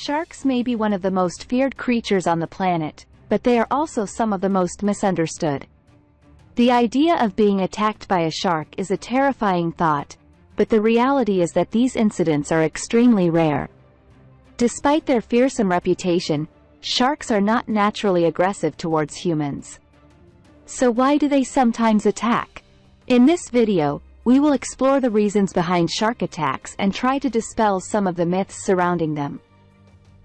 Sharks may be one of the most feared creatures on the planet, but they are also some of the most misunderstood. The idea of being attacked by a shark is a terrifying thought, but the reality is that these incidents are extremely rare. Despite their fearsome reputation, sharks are not naturally aggressive towards humans. So why do they sometimes attack? In this video, we will explore the reasons behind shark attacks and try to dispel some of the myths surrounding them.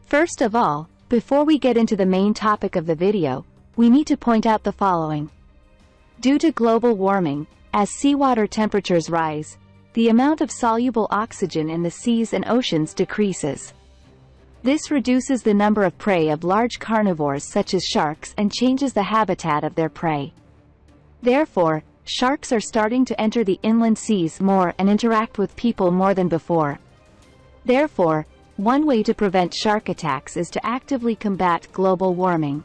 First of all, before we get into the main topic of the video, we need to point out the following. Due to global warming, as seawater temperatures rise, the amount of soluble oxygen in the seas and oceans decreases. This reduces the number of prey of large carnivores such as sharks and changes the habitat of their prey. Therefore, sharks are starting to enter the inland seas more and interact with people more than before. Therefore, one way to prevent shark attacks is to actively combat global warming.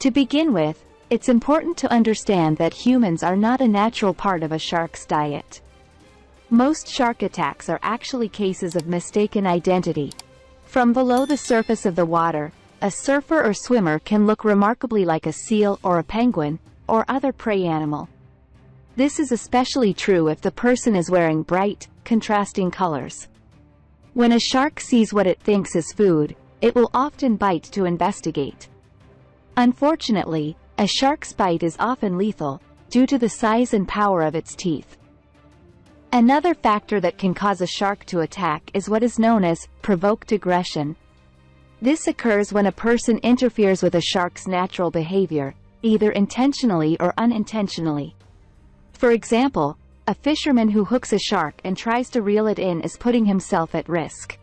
To begin with, it's important to understand that humans are not a natural part of a shark's diet. Most shark attacks are actually cases of mistaken identity. From below the surface of the water, a surfer or swimmer can look remarkably like a seal or a penguin, or other prey animal. This is especially true if the person is wearing bright, contrasting colors. When a shark sees what it thinks is food, it will often bite to investigate. Unfortunately, a shark's bite is often lethal, due to the size and power of its teeth. Another factor that can cause a shark to attack is what is known as provoked aggression. This occurs when a person interferes with a shark's natural behavior, either intentionally or unintentionally. For example, a fisherman who hooks a shark and tries to reel it in is putting himself at risk.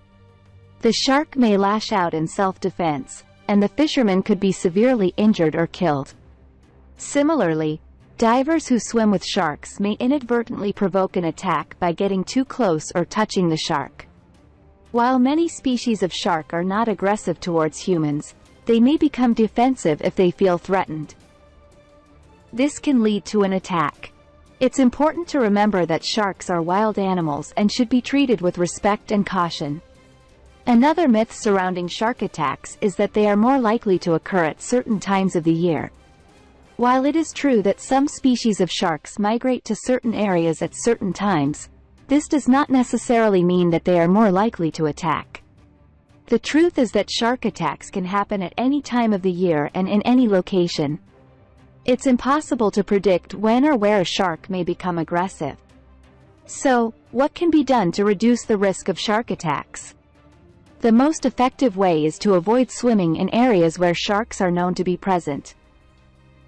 The shark may lash out in self-defense, and the fisherman could be severely injured or killed. Similarly, divers who swim with sharks may inadvertently provoke an attack by getting too close or touching the shark. While many species of shark are not aggressive towards humans, they may become defensive if they feel threatened. This can lead to an attack. It's important to remember that sharks are wild animals and should be treated with respect and caution. Another myth surrounding shark attacks is that they are more likely to occur at certain times of the year. While it is true that some species of sharks migrate to certain areas at certain times, this does not necessarily mean that they are more likely to attack. The truth is that shark attacks can happen at any time of the year and in any location. It's impossible to predict when or where a shark may become aggressive. So, what can be done to reduce the risk of shark attacks? The most effective way is to avoid swimming in areas where sharks are known to be present.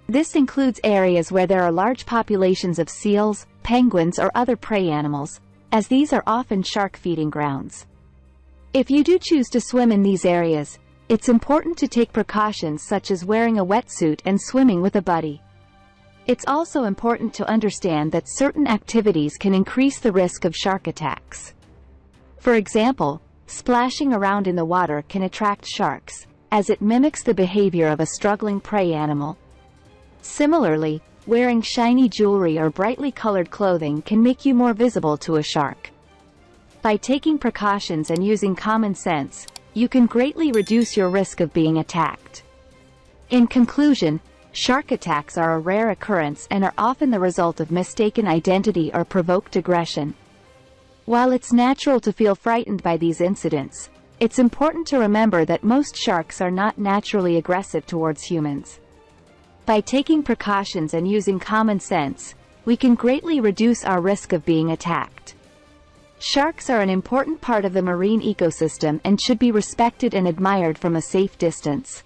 This includes areas where there are large populations of seals, penguins or other prey animals, as these are often shark feeding grounds. If you do choose to swim in these areas, it's important to take precautions such as wearing a wetsuit and swimming with a buddy. It's also important to understand that certain activities can increase the risk of shark attacks. For example, splashing around in the water can attract sharks, as it mimics the behavior of a struggling prey animal. Similarly, wearing shiny jewelry or brightly colored clothing can make you more visible to a shark. By taking precautions and using common sense, you can greatly reduce your risk of being attacked. In conclusion, shark attacks are a rare occurrence and are often the result of mistaken identity or provoked aggression. While it's natural to feel frightened by these incidents, it's important to remember that most sharks are not naturally aggressive towards humans. By taking precautions and using common sense, we can greatly reduce our risk of being attacked. Sharks are an important part of the marine ecosystem and should be respected and admired from a safe distance.